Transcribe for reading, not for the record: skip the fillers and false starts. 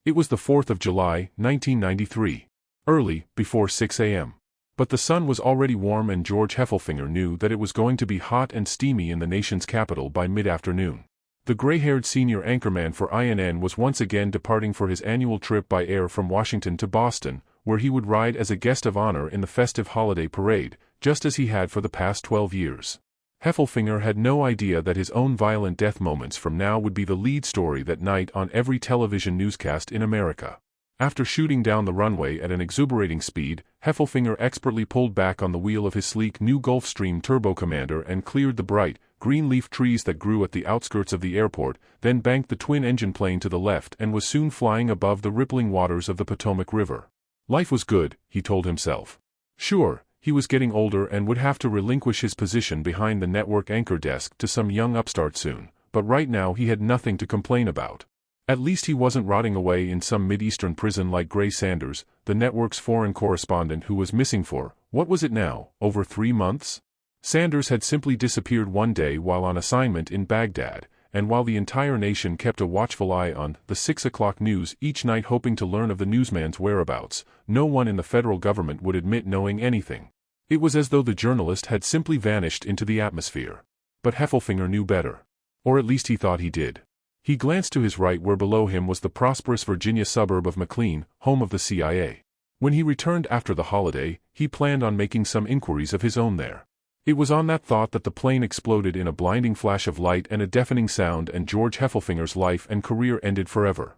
It was the 4th of July, 1993. Early, before 6 a.m. But the sun was already warm and George Heffelfinger knew that it was going to be hot and steamy in the nation's capital by mid-afternoon. The gray-haired senior anchorman for INN was once again departing for his annual trip by air from Washington to Boston, where he would ride as a guest of honor in the festive holiday parade, just as he had for the past 12 years. Heffelfinger had no idea that his own violent death moments from now would be the lead story that night on every television newscast in America. After shooting down the runway at an exuberating speed, Heffelfinger expertly pulled back on the wheel of his sleek new Gulfstream Turbo Commander and cleared the bright, green leaf trees that grew at the outskirts of the airport, then banked the twin-engine plane to the left and was soon flying above the rippling waters of the Potomac River. Life was good, he told himself. Sure, he was getting older and would have to relinquish his position behind the network anchor desk to some young upstart soon, but right now he had nothing to complain about. At least he wasn't rotting away in some Mideastern prison like Gray Sanders, the network's foreign correspondent who was missing for, what was it now, over 3 months? Sanders had simply disappeared one day while on assignment in Baghdad, and while the entire nation kept a watchful eye on the 6 o'clock news each night hoping to learn of the newsman's whereabouts, no one in the federal government would admit knowing anything. It was as though the journalist had simply vanished into the atmosphere. But Heffelfinger knew better. Or at least he thought he did. He glanced to his right where below him was the prosperous Virginia suburb of McLean, home of the CIA. When he returned after the holiday, he planned on making some inquiries of his own there. It was on that thought that the plane exploded in a blinding flash of light and a deafening sound and George Heffelfinger's life and career ended forever.